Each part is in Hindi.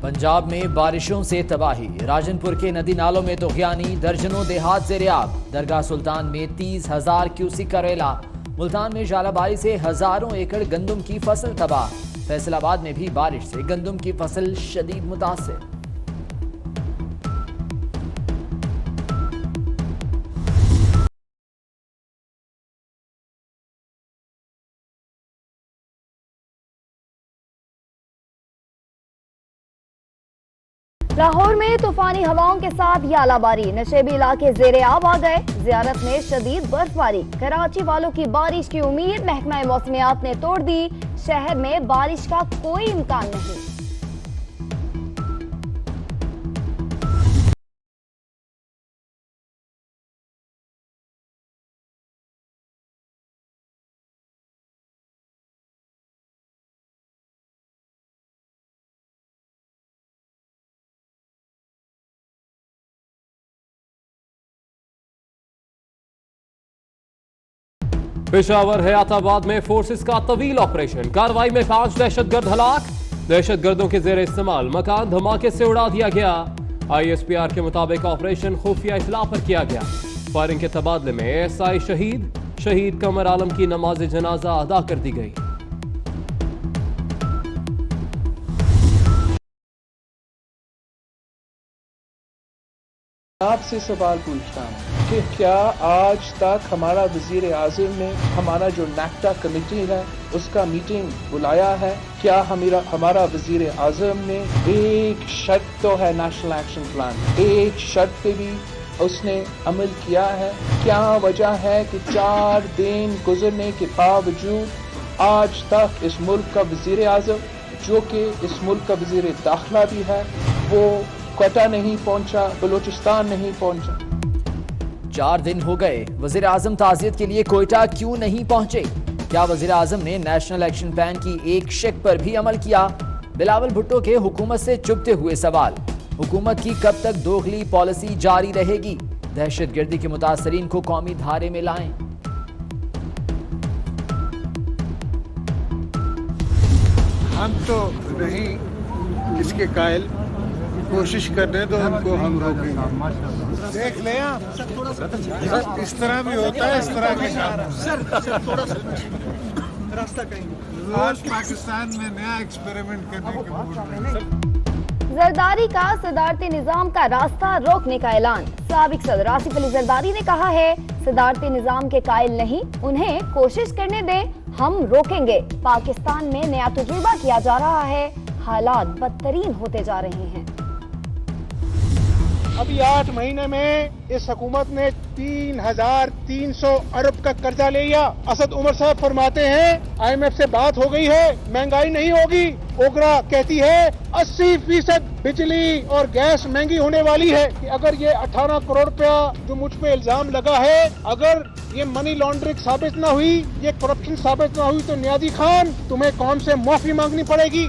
पंजाब में बारिशों से तबाही, राजनपुर के नदी नालों में तुग़यानी, दर्जनों देहात ज़ेर-ए-आब। दरगाह सुल्तान में 30,000 क्यूसिक का रेला। मुल्तान में झालाबारी से हजारों एकड़ गंदम की फसल तबाह। फैसलाबाद में भी बारिश से गंदम की फसल शदीद मुतासिर। लाहौर में तूफानी हवाओं के साथ यालाबारी, नशेबी इलाके ज़ेर-ए-आब आ गए। ज़ियारत में शदीद बर्फबारी, कराची वालों की बारिश की उम्मीद महकमा मौसमियात ने तोड़ दी। शहर में बारिश का कोई इम्कान नहीं। पेशावर हयाताबाद में फोर्सेस का तवील ऑपरेशन, कार्रवाई में 5 दहशतगर्द हलाक। दहशतगर्दों के जेर इस्तेमाल मकान धमाके से उड़ा दिया गया। ISPR के मुताबिक ऑपरेशन खुफिया इत्तला पर किया गया। फायरिंग के तबादले में SI शहीद कमर आलम की नमाज जनाजा अदा कर दी गई। आपसे सवाल पूछता हूँ कि क्या आज तक हमारा वजीर आज़म ने हमारा जो नेक्टा कमेटी है उसका मीटिंग बुलाया है? क्या हमारा वजीर आज़म ने एक शर्त तो है नेशनल एक्शन प्लान, एक शर्त पे भी उसने अमल किया है? क्या वजह है कि 4 दिन गुजरने के बावजूद आज तक इस मुल्क का वजीर आज़म, जो कि इस मुल्क का वजीर दाखिला भी है, वो क्वेटा नहीं पहुंचा, बलूचिस्तान नहीं पहुंचा? 4 दिन हो गए, वजीर आजम ताज़ियत के लिए कोयटा क्यों नहीं पहुंचे? क्या वजीर आजम ने नेशनल एक्शन प्लान की एक शिक पर भी अमल किया? बिलावल भुट्टो के हुकूमत से चुभते हुए सवाल। हुकूमत की कब तक दोगली पॉलिसी जारी रहेगी? दहशतगर्दी के मुतासरीन को कौमी धारे में लाएं। हम तो नहीं इसके कायल, कोशिश करने दो हमको, हम रोकेंगे। देख ले सर, इस तरह भी होता है, इस तरह के काम। रास्ता कहीं आज पाकिस्तान में नया एक्सपेरिमेंट करने के मूड में। जरदारी का सदारती निजाम का रास्ता रोकने का ऐलान। साबिक सदर आसिफ अली जरदारी ने कहा है, सदारती निजाम के कायल नहीं, उन्हें कोशिश करने दें, हम रोकेंगे। पाकिस्तान में नया तजुर्बा किया जा रहा है, हालात बदतरीन होते जा रहे हैं। अभी 8 महीने में इस हुकूमत ने 3,300 अरब का कर्जा ले लिया। असद उमर साहब फरमाते हैं IMF से बात हो गई है, महंगाई नहीं होगी। ओगरा कहती है 80% बिजली और गैस महंगी होने वाली है। कि अगर ये 18 करोड़ रुपया जो मुझ पे इल्जाम लगा है, अगर ये मनी लॉन्ड्रिंग साबित न हुई, ये करप्शन साबित न हुई, तो नियाजी खान तुम्हें कौम से माफी मांगनी पड़ेगी।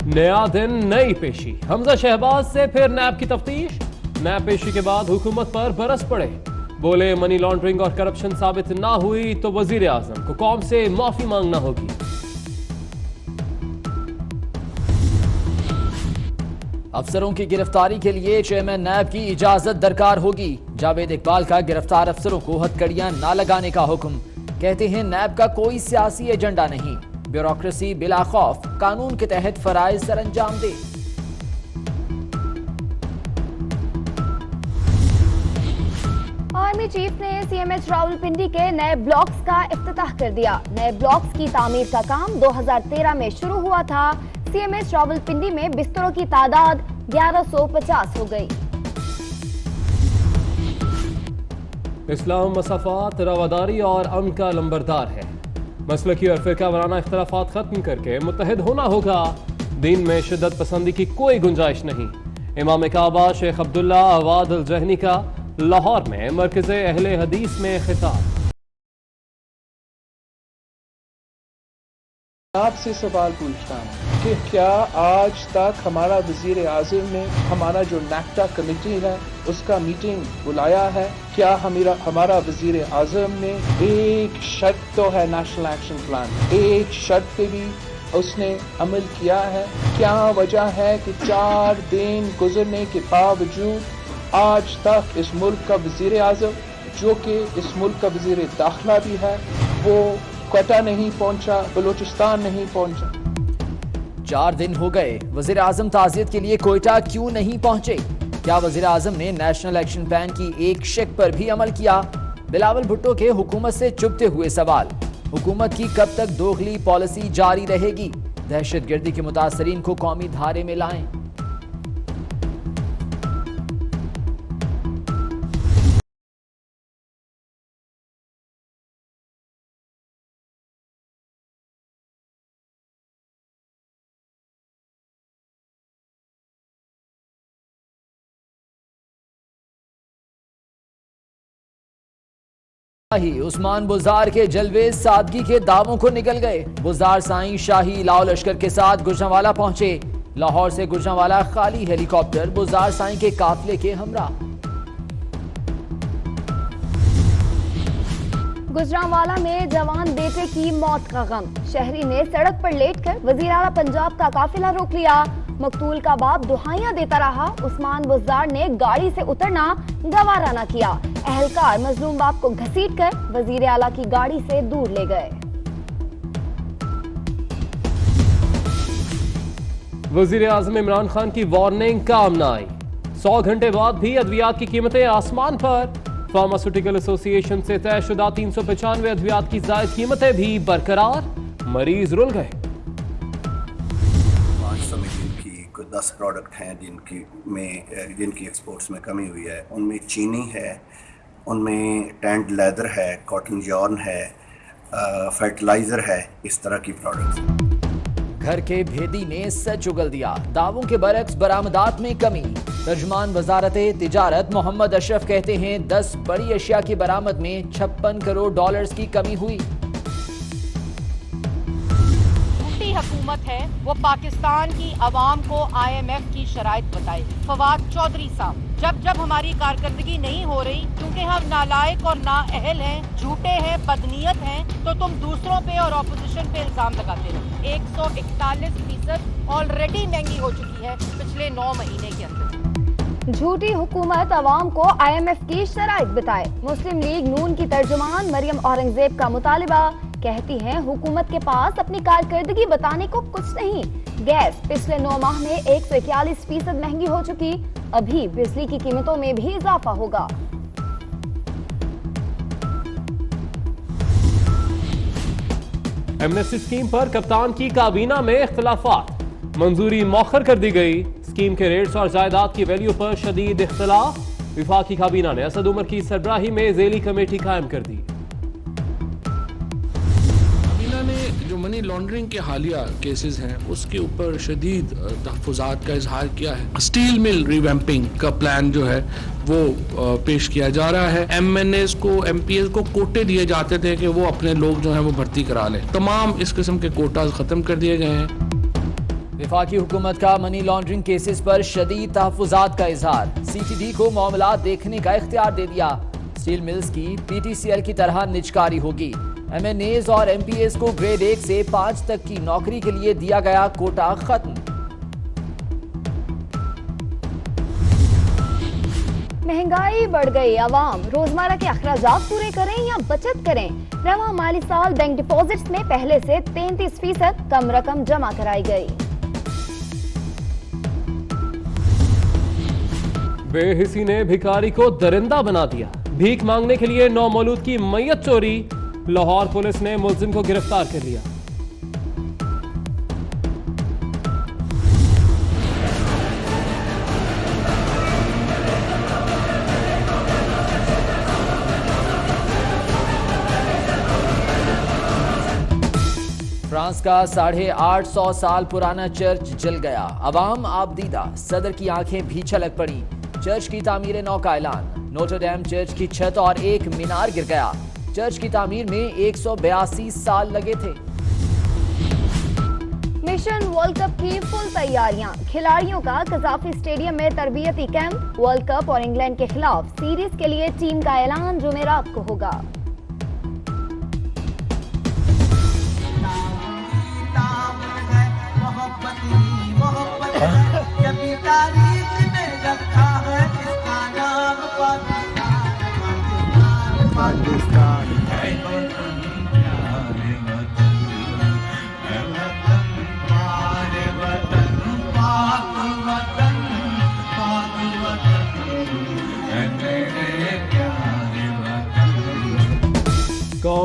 नया दिन नई पेशी, हमजा शहबाज से फिर नैब की तफ्तीश। नैब पेशी के बाद हुकूमत पर बरस पड़े, बोले मनी लॉन्ड्रिंग और करप्शन साबित ना हुई तो वजीर आजम को कौम से माफी मांगना होगी। अफसरों की गिरफ्तारी के लिए चेयरमैन नैब की इजाजत दरकार होगी। जावेद इकबाल का गिरफ्तार अफसरों को हथकड़ियां ना लगाने का हुक्म। कहते हैं नैब का कोई सियासी एजेंडा नहीं, ब्यूरोक्रेसी बिला खौफ कानून के तहत फराइज सर अंजाम दे। आर्मी चीफ ने CMH रावलपिंडी के नए ब्लॉक्स का इफ्तिताह कर दिया। नए ब्लॉक्स की तामीर का काम 2013 में शुरू हुआ था। CMH रावलपिंडी में बिस्तरों की तादाद 1150 हो गई। इस्लाम मसाफात, रवादारी और अमन का लंबरदार है। मसलकी और फिरका वाराना इख्तलाफात खत्म करके मुत्तहिद होना होगा। दीन में शिद्दत पसंदी की कोई गुंजाइश नहीं। इमाम काबा शेख अब्दुल्ला अवाद अल जहनी का लाहौर में मरकज़े अहले हदीस में खिताब। आपसे सवाल पूछता हूँ कि क्या आज तक हमारा वजीर आज़म ने हमारा जो नेक्टा कमेटी है उसका मीटिंग बुलाया है? क्या हमारा वजीर आज़म ने एक शर्त तो है नेशनल एक्शन प्लान, एक शर्त पे भी उसने अमल किया है? क्या वजह है कि 4 दिन गुजरने के बावजूद आज तक इस मुल्क का वजीर आज़म, जो कि इस मुल्क का वजीर दाखिला भी है, वो क्वेटा नहीं पहुंचा, बलूचिस्तान नहीं पहुंचा? 4 दिन हो गए, वजीर आजम ताजियत के लिए कोयटा क्यों नहीं पहुंचे? क्या वजीर आजम ने नेशनल एक्शन प्लान की एक शिक पर भी अमल किया? बिलावल भुट्टो के हुकूमत से चुभते हुए सवाल। हुकूमत की कब तक दोगली पॉलिसी जारी रहेगी? दहशतगर्दी के मुतासरीन को कौमी धारे में लाएं। उस्मान बुज़ार के जलवे सादगी के दावों को निकल गए। बुज़ार साईं शाही लाओ लश्कर के साथ गुजरांवाला पहुंचे। लाहौर से गुजरांवाला खाली हेलीकॉप्टर बुज़ार साईं के काफिले के हमरा। गुजरांवाला में जवान बेटे की मौत का गम। शहरी ने सड़क पर लेटकर वज़ीर आला पंजाब का काफिला रोक लिया। मकतूल का बाप दुहाइयां देता रहा। उस्मान बुज़ार ने गाड़ी से उतरना गवारा न किया। अहलकार मजलूम बाप को घसीटकर वज़ीर आला की गाड़ी से दूर ले गए। वज़ीर आज़म इमरान खान की वार्निंग काम न आई। 100 घंटे बाद भी अद्वियात की कीमतें आसमान पर। फार्मास्यूटिकल एसोसिएशन से तयशुदा 395 अद्वियात की जायद कीमतें भी बरकरार। मरीज रुल गए। 500 मिलियन की कोई 10 प्रोडक्ट हैं जिनकी एक्सपोर्ट्स में कमी हुई है। उनमें चीनी है, उनमें टैंड लेदर है, कॉटन यॉर्न है, फर्टिलाइजर है, इस तरह की प्रोडक्ट्स। घर के भेदी ने सच उगल दिया। दावों के बरक्स बरामदात में कमी। तर्जुमान वजारत तिजारत मोहम्मद अशरफ कहते हैं 10 बड़ी अशिया की बरामद में 56 करोड़ डॉलर्स की कमी हुई। झूठी हुकूमत है, वो पाकिस्तान की आवाम को IMF की शराइत बताए। फवाद चौधरी साहब, जब हमारी कारकर्दगी नहीं हो रही क्योंकि हम नालायक और नाअहल हैं, झूठे हैं, बदनीयत हैं, तो तुम दूसरों पे और ऑपोजिशन पे इल्जाम लगाते हो। 141% ऑलरेडी महंगी हो चुकी है पिछले 9 महीने के अंदर। झूठी हुकूमत अवाम को IMF की शराइत बताए। मुस्लिम लीग नून की तर्जुमान मरियम औरंगजेब का मुतालिबा। कहती हैं हुकूमत के पास अपनी कारकर्दगी बताने को कुछ नहीं। गैस पिछले 9 माह में 141% महंगी हो चुकी। अभी बिजली की कीमतों में भी इजाफा होगा। एमनेस्टी स्कीम पर कप्तान की काबीना में इख्तिलाफात। मंजूरी मौखर कर दी गई। स्कीम के रेट्स और जायदाद की वैल्यू पर शदीद इख्तिलाफ। विफाकी काबीना ने असद उमर की सरबराही में ज़ेली कमेटी कायम कर दी। जो मनी लॉन्ड्रिंग के हालिया केसेस हैं उसके ऊपर शदीद तहफ़्फ़ुज़ात का इजहार किया है। स्टील मिल रिवैम्पिंग का प्लान जो है वो पेश किया जा रहा है। MNAs को MPs को कोटे दिए जाते थे कि वो अपने लोग जो हैं वो भर्ती करा लें। तमाम इस किस्म के कोटाज ख़त्म कर दिए गए हैं। विफाकी हुकूमत का मनी लॉन्ड्रिंग केसेस पर शदीद तहफ़्फ़ुज़ात का इजहार। CTD को मामला देखने का इख्तियार दे दिया। स्टील मिल्स की PTCL की तरह निजकारी होगी। MNAs और MPAs को ग्रेड 1 से 5 तक की नौकरी के लिए दिया गया कोटा खत्म। महंगाई बढ़ गई। अवाम रोजमर्रा के अखराजात पूरे करें या बचत करें। रवा माली साल बैंक डिपॉजिट्स में पहले से 33% कम रकम जमा कराई गई। बेहिसी ने भिखारी को दरिंदा बना दिया। भीख मांगने के लिए नौमौलूद की मैयत चोरी। लाहौर पुलिस ने मुलजिम को गिरफ्तार कर लिया। फ्रांस का 850 साल पुराना चर्च जल गया। अवाम आबदीदा, सदर की आंखें भी छलक पड़ी। चर्च की तामीर नौ का ऐलान। नोटर डैम चर्च की छत और एक मीनार गिर गया। चर्च की तामीर में 182 साल लगे थे। मिशन वर्ल्ड कप की फुल तैयारियां। खिलाड़ियों का कजाफी स्टेडियम में तरबियती कैंप। वर्ल्ड कप और इंग्लैंड के खिलाफ सीरीज के लिए टीम का ऐलान जुमेरात को होगा।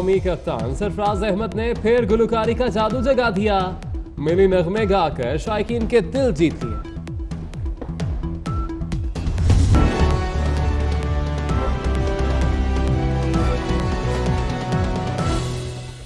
कौमी कप्तान सरफराज अहमद ने फिर गुलकारी का जादू जगा दिया। मिली नगमे गाकर शायकीन के दिल जीत लिए।